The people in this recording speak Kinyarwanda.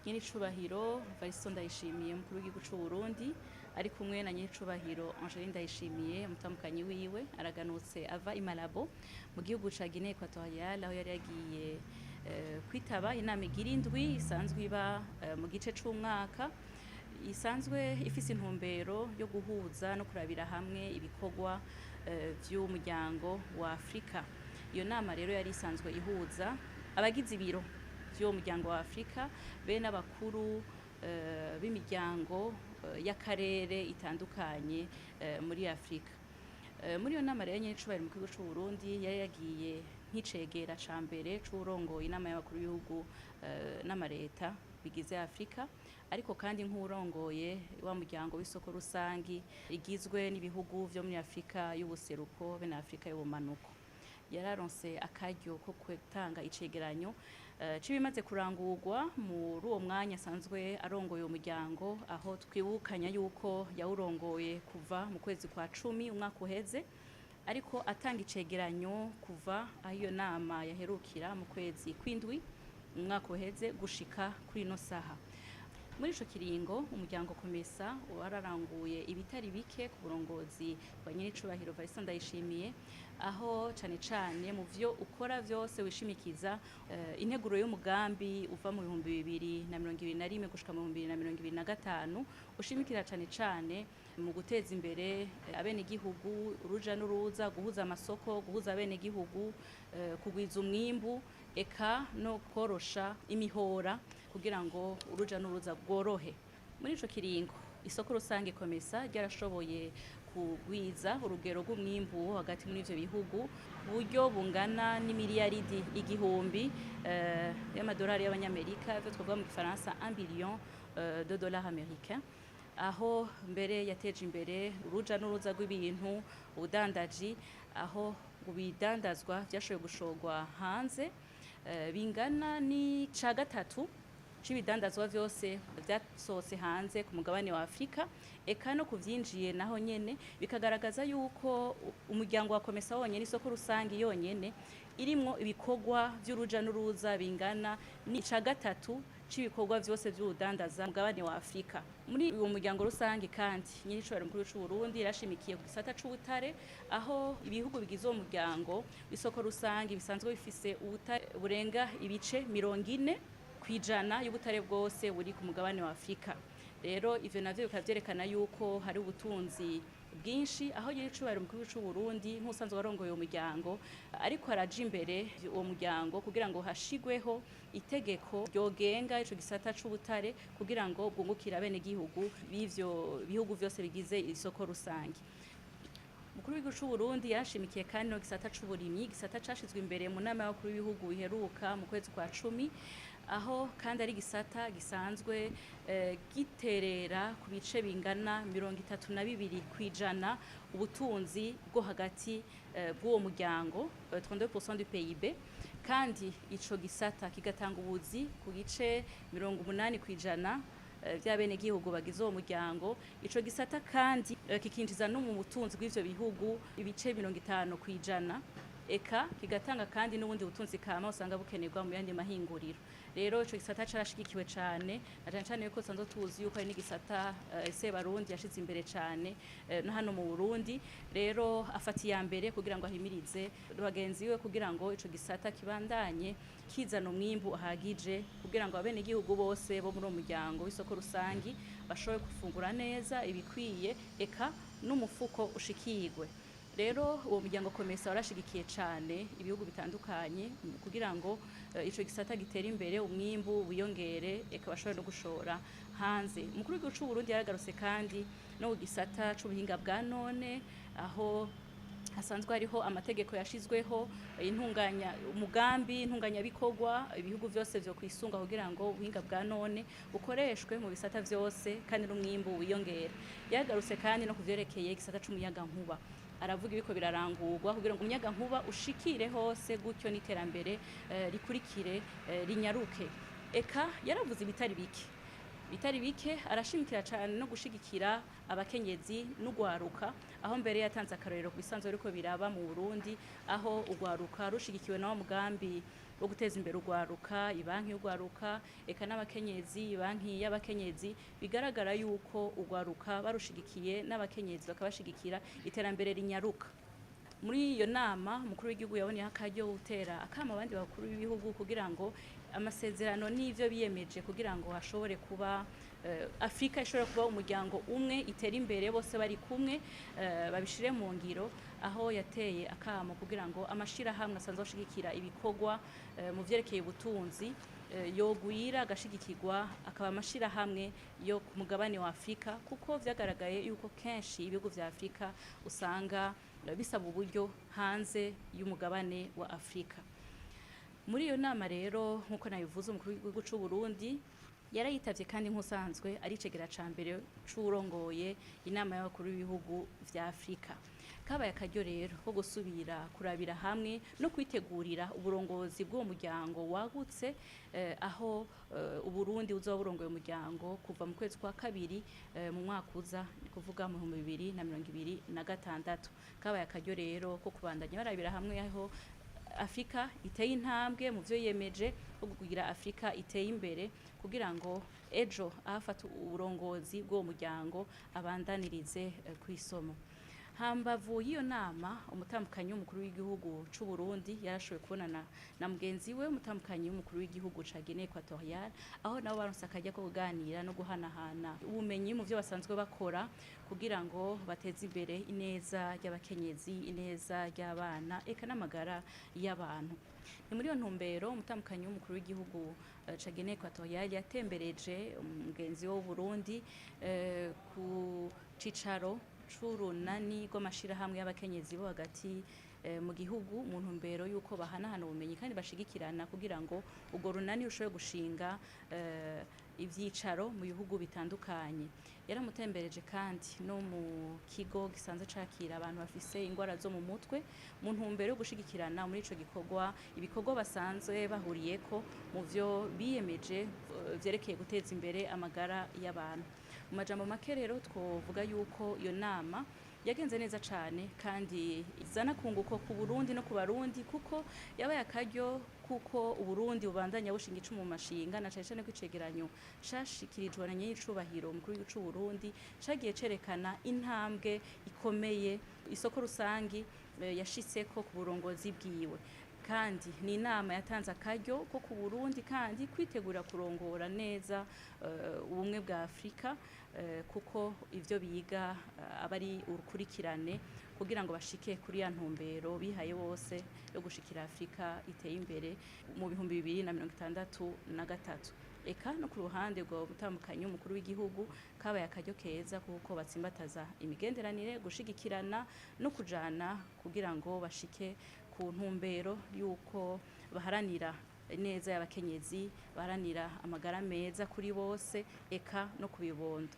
Nyenicubahiro Variston Ndayishimiye mukuru w'igihugu c'u Burundi ari kumwe na Nyenicubahiro Angeline Ndayishimiye umutamukanyi wiwe araganutse ava i Malabo mu gihugu ca Guinée Equatoriale aho yari yagiye kwitaba inama igira indwi isanzwe iba mu gice c'umwaka isanzwe ifise intumbero yo guhuza no kurabira hamwe ibikorwa vy'umuryango wa Afrika. Iyo nama rero yari isanzwe ihuza abagize ibiro vy'uwo muryango wa Afrika be n'abakuru b'imiryango y'akarere itandukanye muri Afrika. Muri iyo nama rero Nyenicubahiro mu gihugu c'u Burundi yari yagiye nk'icegera ca mbere c'urongoye inama y'abakuru b'ibihugu n'amareta bigize Afrika, ariko kandi nk'urongoye wa muryango w'isoko rusangi igizwe n'ibihugu vyo muri Afrika y'ubuseruko be na Afrika y'ubumanuko. Yararonse akaryo ko gutanga icegeranyo cibimaze kurangurwa muri uwo mwanya asanzwe arongoye umuryango, aho twibukanya yuko yawurongoye kuva mu kwezi kwa 10 umwaka uheze, ariko atanga icegeranyo kuva aho iyo nama yaherukira mu kwezi kw'indwi umwaka uheze gushika kuri ino saha. Muri ico kiringo umuryango komesa wararanguye ibitari bike ku burongozi bwa Nyenicubahiro Variston Ndayishimiye, aho cane cane mu vyo ukora vyose wishimikiza integuro y'umugambi uva mu 2021 gushika mu 2025 ushimikira cane cane mu guteza imbere abenegihugu, uruja n'uruza, guhuza amasoko, guhuza abenegihugu, kugwiza umwimbu, eka no korosha imihora kugira ngo uruja n'uruza bworohe. Muri ico kiringo isoko rusange komesa ryarashoboye kugwiza urugero rw'umwimbu hagati muri ivyo bihugu buryo bungana n'imiliyaridi igihumbi y'amadolari y'abanyamerika, ivyo twavuga mu Gifaransa 1 billion de dollars américains, aho mbere yateje imbere uruja n'uruza rw'ibintu, ubudandaji, aho ubidandazwa vyashoboye gushorwa hanze bingana ni ca gatatu c'ibidandazwa vyose vyasohotse hanze ku mugabane wa Afrika, eka no kuvyinjiye naho nyene bikagaragaza yuko umuryango wa komesa wonyene isoko rusangi yonyene irimwo ibikorwa vy'uruja n'uruza bingana ni ca gatatu c'ibikorwa vyose vy'ubudandaza mugabane wa Afrika. Muri uwo muryango rusangi kandi Nyenicubahiro mukuru c'u Burundi yarashimikiye ku gisata c'ubutare, aho ibihugu bigize uwo muryango w'isoko rusangi bisanzwe bifise ubutare burenga ibice 40% y'ubutare bwose buri ku mugabane wa Afrika. Rero ivyo navyo bikavyerekana yuko hari ubutunzi bwinshi, aho Nyenicubahiro mukuru c'u Burundi nk'usanzwe warongoye uwo muryango ariko araje imbere uwo muryango kugira ngo hashigweho itegeko ryogenga ico gisata c'ubutare kugira ngo bwungukire abenegihugu b'ivyo bihugu vyose bigize isoko rusangi. Mukuru w'igihugu c'u Burundi yashimikiye kandi no gisata c'uburimyi, gisata cashizwe imbere mu nama y'abakuru b'ibihugu biheruka mu kwezi kwa 10, aho kandi ari gisata gisanzwe giterera ku bice bingana 32% ubutunzi bwo hagati bw'uwo muryango 32% du PIB, kandi ico gisata kigatanga ubuzi ku gice 80% vy'abenegihugu bagize uwo muryango. Ico gisata kandi kikinjiza no mu butunzi bw'ivyo bihugu ibice 50%, eka kigatanga kandi n'ubundi butunzi kama usanga bukenerwa mu yandi mahinguriro. Rero ico gisata carashigikiwe cane, na cane yuko sanzo tuzi yuko ari n'igisata Sebarundi yashize imbere cane no hano mu Burundi. Rero afati ya mbere kugira ngo ahimirize bagenzi we kugira ngo ico gisata kibandanye kizana umwimbu ahagije kugira ngo abenegihugu bose bo muri uwo muryango w'isoko rusangi bashoboye gufungura neza ibikwiye, eka n'umufuko ushikirwe. Rero uwo muryango komesa warashigikiye cane ibihugu bitandukanye kugira ngo ico gisata gitere imbere, umwimbu wiyongere, eka bashobore no gushora hanze. Mukuru w'igihugu c'u Burundi yaragarutse kandi no ku gisata c'ubuhinga bwa none, aho hasanzwe hariho amategeko yashizweho intunganya bikorwa ibihugu vyose vyo kwisunga kugira ngo ubuhinga bwa none bukoreshwe mu bisata vyose kandi n'umwimbu wiyongere. Yagarutse kandi no kuvyerekeye igisata c'umuyaga nkuba, aravuga ibiko birarangurwa kugira ngo umuyaga nkuba ushikire hose, gutyo n'iterambere rikurikire rinyaruke. Eka yaravuze bitari bike arashimikira cyane no gushigikira abakenyezi n'ugwaruka, aho mbere yatanze akarorero ku bisanzwe ariko biraba mu Burundi, aho ugwaruka rushigikiwe na wa mugambi wo guteza imbere urwaruka, ibanki y'urwaruka, eka n'abakenyezi, ibanki y'abakenyezi, bigaragara yuko urwaruka barushigikiye n'abakenyezi bakabashigikira iterambere rinyaruka. Muri iyo nama umukuru w'igihugu yaboneye akaryo gutera akama abandi bakuru b'ibihugu kugira ngo amasezerano n'ivyo biyemeje kugira ngo hashobore kuba Afrika ishobora kuba umuryango umwe itera imbere bose bari kumwe babishire mu ngiro, aho yateye akamo kugira ngo amashirahamwe asanzwe ashigikira ibikorwa mu vyerekeye ubutunzi yogwira agashigikirwa, akaba amashirahamwe yo ku mugabane wa Afrika, kuko vyagaragaye yuko kenshi ibihugu vya Afrika usanga bisaba uburyo hanze y'umugabane wa Afrika. Muri iyo nama rero nkuko nabivuze umukuru w'igihugu c'u Burundi yarayitavye kandi nk'usanzwe ari icegera ca mbere c'urongoye inama y'abakuru b'ibihugu vya Afrika. Kabaye akaryo rero ko gusubira kurabira hamwe no kwitegurira uburongozi bw'uwo muryango wagutse, aho Uburundi buzoba burongoye umuryango kuva mu kwezi kwa kabiri mu mwaka uza, ni kuvuga mu 2026. Kabaye akaryo rero ko kubandanya barabira hamwe aho Afrika iteye intambwe mu vyo yemeje ko kugira Afrika iteye imbere, kugira ngo ejo ahafata uburongozi bw'uwo muryango abandanirize kw'isomo. Hambavu y'iyo nama umutambukanyi w'umukuru w'igihugu c'u Burundi yarashoboye kubonana na mugenzi we umutambukanyi w'umukuru w'igihugu ca Guinée Equatoriale, aho nabo baronse akarya ko kuganira no guhanahana ubumenyi mu vyo basanzwe bakora kugira ngo bateze imbere ineza ry'abakenyezi, ineza ry'abana, eka n'amagara y'abantu. Ni muri iyo ntumbero umutambukanyi w'umukuru w'igihugu ca Guinée Equatoriale yatembereje umugenzi w'u Burundi ku cicaro c'urunani rw'amashirahamwe y'abakenyezi bo hagati mu gihugu, mu ntumbero yuko bahanahana ubumenyi kandi bashigikirana kugira ngo urwo runani rushobore gushinga ivyicaro mu bihugu bitandukanye. Yaramutembereje kandi no mu kigo gisanzwe cakira abantu bafise ingwara zo mu mutwe, mu ntumbero yo gushigikirana muri ico gikorwa, ibikorwa basanzwe bahuriyeko mu vyo biyemeje vyerekeye guteza imbere amagara y'abantu. Mu majambo make rero twovuga yuko iyo nama yagenze neza cane kandi izana kunguko ku Burundi no ku Barundi, kuko yabaye akaryo kuko Uburundi bubandanya bushinga icumu mu mashinga, na cane cane ko icegeranyo cashikirijwe na nyiricubahiro umukuru w'igihugu c'u Burundi cagiye cerekana intambwe ikomeye isoko rusangi yashitseko ku burongozi bwiwe. Kandi ni inama yatanze akaryo ko ku Burundi kandi kwitegura kurongora neza ubumwe bwa Afrika, kuko ivyo biga abari urukurikirane kugira ngo bashike kuri ya ntumbero bihaye bose yo gushikira Afrika iteye imbere mu 2063. Eka no ku ruhande rwa mutambukanyi w'umukuru w'igihugu kabaye akaryo keza kuko batsimbataza imigenderanire, gushigikirana no kujana kugira ngo bashike ku ntumbero yuko baharanira neza y'abakenyezi, baharanira amagara meza kuri bose, eka no kubibondo.